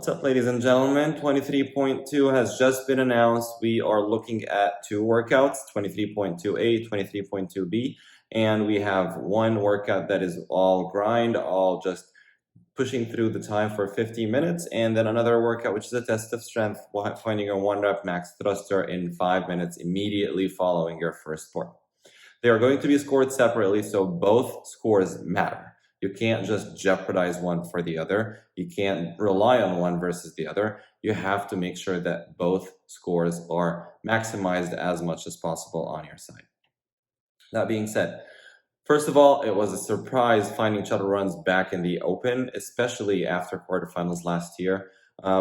What's up, ladies and gentlemen? 23.2 has just been announced. We are looking at two workouts, 23.2A, 23.2B, and we have one workout that is all grind, all just pushing through the time for 50 minutes, and then another workout, which is a test of strength, finding a 1-rep max thruster in 5 minutes immediately following your first sport. They are going to be scored separately, so both scores matter. You can't just jeopardize one for the other. You can't rely on one versus the other. You have to make sure that both scores are maximized as much as possible on your side. That being said, first of all, it was a surprise finding Shuttle Runs back in the open, especially after quarterfinals last year.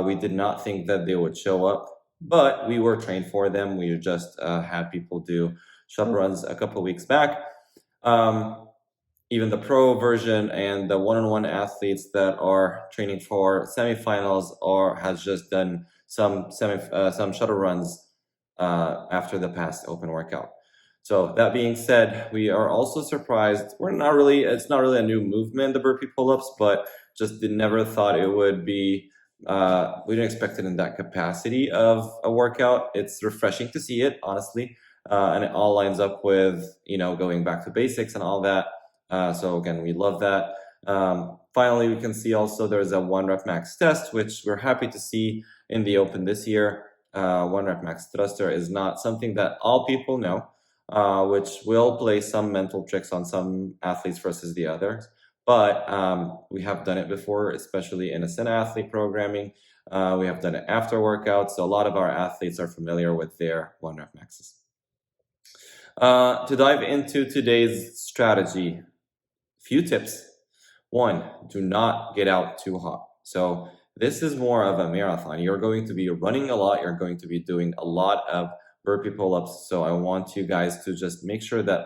We did not think that they would show up, but we were trained for them. We just had people do Shuttle Runs a couple of weeks back. Even the pro version and the one-on-one athletes that are training for semifinals has just done some Shuttle Runs after the past open workout. So that being said, we are also surprised. It's not really a new movement, the burpee pull-ups, but just never thought it would be, we didn't expect it in that capacity of a workout. It's refreshing to see it, honestly. And it all lines up with, going back to basics and all that. So again, we love that. Finally, we can see also there's a 1-rep max test, which we're happy to see in the open this year. 1-rep max thruster is not something that all people know, which will play some mental tricks on some athletes versus the others. But we have done it before, especially in a athlete programming. We have done it after workouts. So a lot of our athletes are familiar with their 1-rep maxes. To dive into today's strategy, few tips. 1, do not get out too hot. So this is more of a marathon. You're going to be running a lot. You're going to be doing a lot of burpee pull-ups. So I want you guys to just make sure that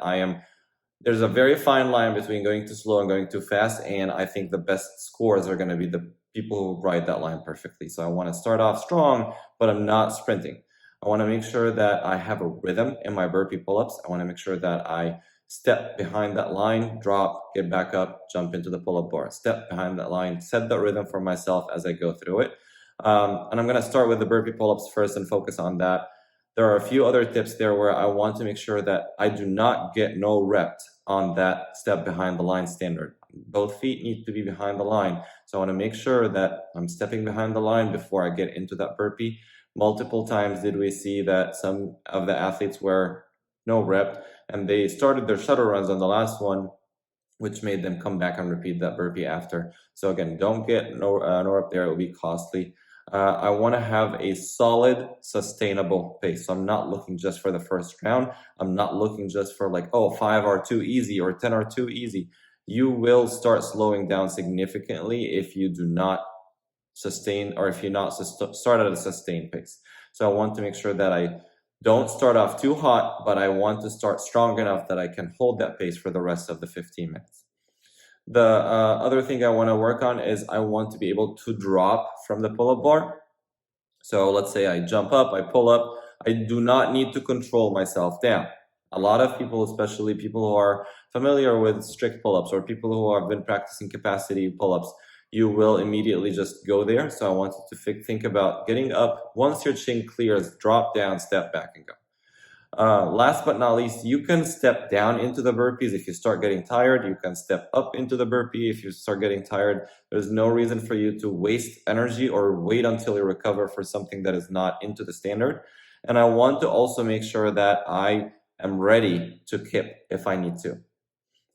there's a very fine line between going too slow and going too fast. And I think the best scores are going to be the people who ride that line perfectly. So I want to start off strong, but I'm not sprinting. I want to make sure that I have a rhythm in my burpee pull-ups. I want to make sure that I step behind that line, drop, get back up, jump into the pull-up bar, step behind that line, set that rhythm for myself as I go through it. And I'm going to start with the burpee pull-ups first and focus on that. There are a few other tips there where I want to make sure that I do not get no rep on that step behind the line standard. Both feet need to be behind the line. So I want to make sure that I'm stepping behind the line before I get into that burpee. Multiple times did we see that some of the athletes were no rep and they started their shuttle runs on the last one, which made them come back and repeat that burpee after. So again, don't get no rep there. It will be costly. I want to have a solid, sustainable pace. So I'm not looking just for the first round. I'm not looking just for 5 are too easy or 10 are too easy. You will start slowing down significantly if you do not sustain, or if you not start at a sustained pace. So I want to make sure that I don't start off too hot, but I want to start strong enough that I can hold that pace for the rest of the 15 minutes. The other thing I want to work on is I want to be able to drop from the pull-up bar. So let's say I jump up, I pull up. I do not need to control myself down. A lot of people, especially people who are familiar with strict pull-ups or people who have been practicing capacity pull-ups, you will immediately just go there. So I want you to think about getting up. Once your chin clears, drop down, step back and go. Last but not least, you can step down into the burpees if you start getting tired. You can step up into the burpee if you start getting tired. There's no reason for you to waste energy or wait until you recover for something that is not into the standard. And I want to also make sure that I am ready to kip if I need to.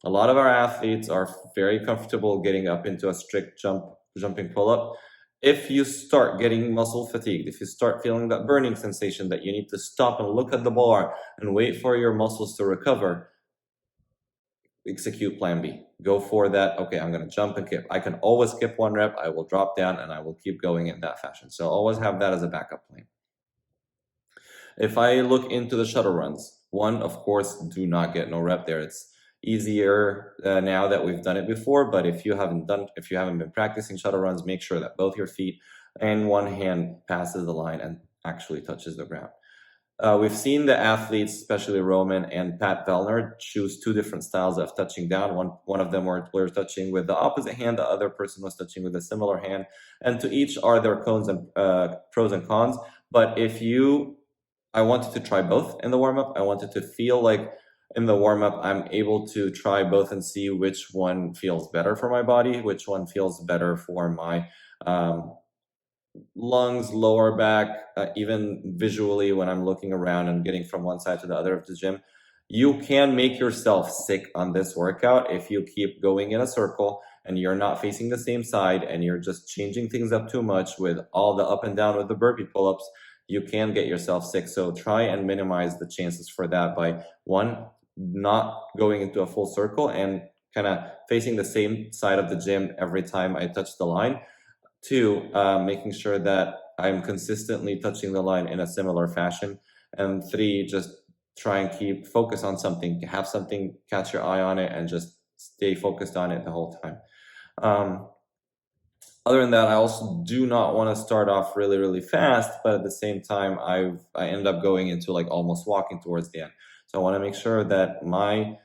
A lot of our athletes are very comfortable getting up into a strict jumping pull-up. If you start getting muscle fatigued, if you start feeling that burning sensation that you need to stop and look at the bar and wait for your muscles to recover, execute plan B. Go for that. Okay, I'm going to jump and kip. I can always kip 1 rep. I will drop down and I will keep going in that fashion. So always have that as a backup plan. If I look into the shuttle runs, 1, of course, do not get no rep there. It's easier now that we've done it before, but if you haven't been practicing shuttle runs, make sure that both your feet and one hand passes the line and actually touches the ground. we've seen the athletes, especially Roman and Pat Vellner, choose two different styles of touching down. One of them were touching with the opposite hand, the other person was touching with a similar hand. And to each are their pros and cons. But I wanted to try both in the warm-up. I wanted to feel like in the warm-up, I'm able to try both and see which one feels better for my body, which one feels better for my lungs, lower back, even visually when I'm looking around and getting from one side to the other of the gym. You can make yourself sick on this workout if you keep going in a circle and you're not facing the same side and you're just changing things up too much with all the up and down with the burpee pull-ups. You can get yourself sick. So try and minimize the chances for that by one, not going into a full circle and kind of facing the same side of the gym every time I touch the line. Two, making sure that I'm consistently touching the line in a similar fashion. And three, just try and keep focus on something, have something catch your eye on it and just stay focused on it the whole time. Other than that, I also do not want to start off really, really fast, but at the same time, I end up going into like almost walking towards the end. So I want to make sure that my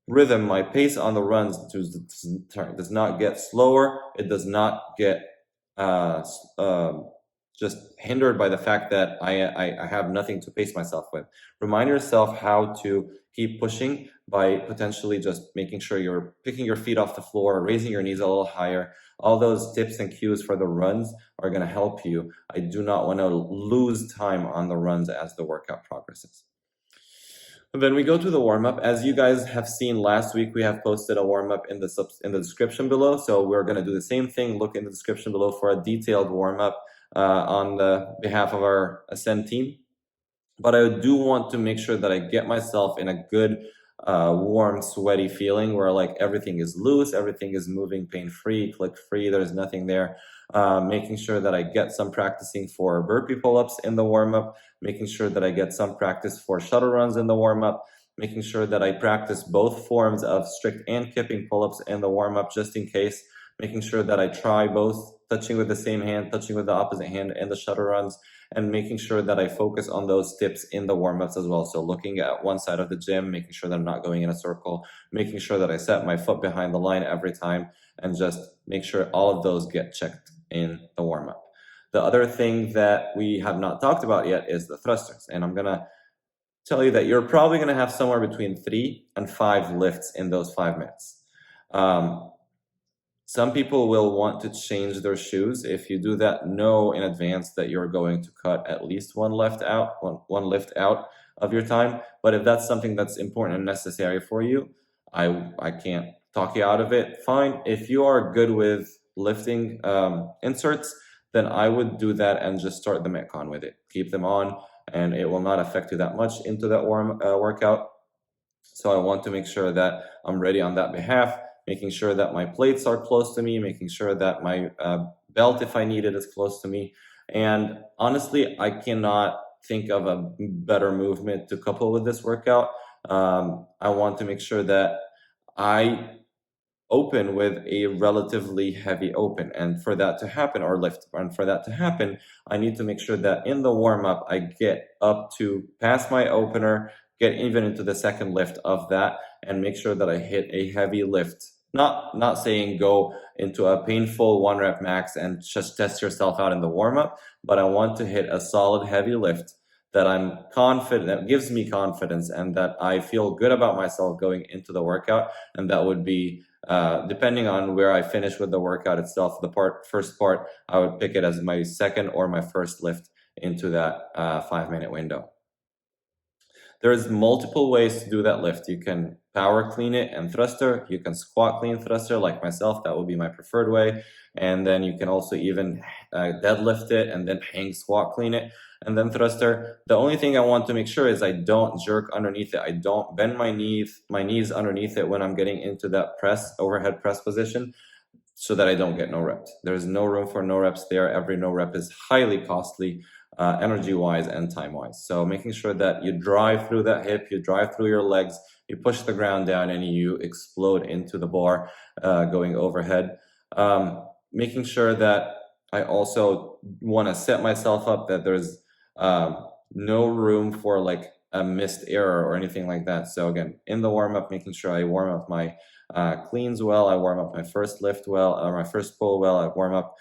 rhythm, my pace on the runs does not get slower. It does not get just hindered by the fact that I have nothing to pace myself with. Remind yourself how to keep pushing by potentially just making sure you're picking your feet off the floor, raising your knees a little higher. All those tips and cues for the runs are going to help you. I do not want to lose time on the runs as the workout progresses. And then we go to the warm-up. As you guys have seen last week, we have posted a warm-up in the description below. So we're going to do the same thing. Look in the description below for a detailed warm-up on the behalf of our Ascend team. But I do want to make sure that I get myself in a good, warm, sweaty feeling where like everything is loose, everything is moving pain-free, click-free, there's nothing there. Making sure that I get some practicing for burpee pull-ups in the warm-up, making sure that I get some practice for shuttle runs in the warm-up, making sure that I practice both forms of strict and kipping pull-ups in the warm-up just in case, making sure that I try both touching with the same hand, touching with the opposite hand in the shuttle runs, and making sure that I focus on those tips in the warm-ups as well. So looking at one side of the gym, making sure that I'm not going in a circle, making sure that I set my foot behind the line every time, and just make sure all of those get checked in the warm-up. The other thing that we have not talked about yet is the thrusters. And I'm gonna tell you that you're probably gonna have somewhere between 3 and 5 lifts in those 5 minutes. Some people will want to change their shoes. If you do that, know in advance that you're going to cut at least one lift out of your time. But if that's something that's important and necessary for you, I can't talk you out of it. Fine. If you are good with lifting inserts, then I would do that and just start the Metcon with it. Keep them on, and it will not affect you that much into that workout. So I want to make sure that I'm ready on that behalf, making sure that my plates are close to me, making sure that my belt, if I need it, is close to me. And honestly, I cannot think of a better movement to couple with this workout. I want to make sure that I open with a relatively heavy open, and for that to happen, or lift, and for that to happen, I need to make sure that in the warm-up I get up to past my opener, get even into the second lift of that, and make sure that I hit a heavy lift. Not saying go into a painful 1 rep max and just test yourself out in the warm-up, but I want to hit a solid heavy lift that I'm confident, that gives me confidence, and that I feel good about myself going into the workout. And that would be, depending on where I finish with the workout itself, the first part, I would pick it as my second or my first lift into that 5-minute window. There's multiple ways to do that lift. You can power clean it and thruster. You can squat clean thruster like myself. That would be my preferred way. And then you can also even deadlift it and then hang squat clean it and then thruster. The only thing I want to make sure is I don't jerk underneath it. I don't bend my knees underneath it when I'm getting into that overhead press position, so that I don't get no reps. There's no room for no reps there. Every no rep is highly costly, energy-wise and time-wise. So making sure that you drive through that hip, you drive through your legs, you push the ground down, and you explode into the bar going overhead. Making sure that I also want to set myself up that there's no room for like a missed error or anything like that. So again, in the warm-up, making sure I warm up my cleans well, I warm up my first lift well, or my first pull well, I warm up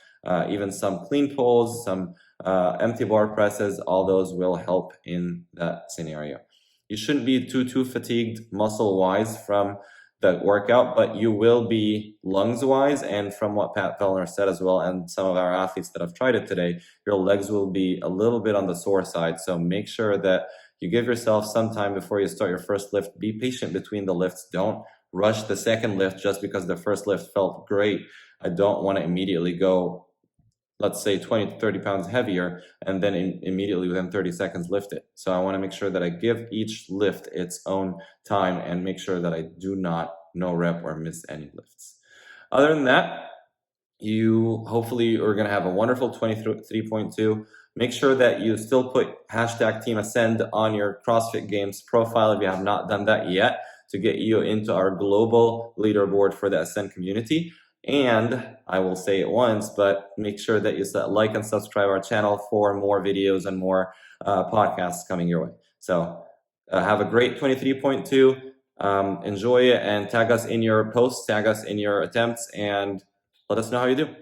even some clean pulls, some empty bar presses. All those will help in that scenario. You shouldn't be too fatigued muscle-wise from the workout, but you will be lungs-wise, and from what Pat Fellner said as well, and some of our athletes that have tried it today, your legs will be a little bit on the sore side. So make sure that you give yourself some time before you start your first lift. Be patient between the lifts. Don't rush the second lift just because the first lift felt great. I don't want to immediately go, let's say 20 to 30 pounds heavier, and then immediately within 30 seconds lift it. So I want to make sure that I give each lift its own time and make sure that I do not no rep or miss any lifts. Other than that, you hopefully are going to have a wonderful 23.2. Make sure that you still put hashtag Team Ascend on your CrossFit Games profile if you have not done that yet, to get you into our global leaderboard for the Ascend community. And I will say it once, but make sure that you like and subscribe our channel for more videos and more podcasts coming your way. So have a great 23.2. Enjoy it and tag us in your posts, tag us in your attempts, and let us know how you do.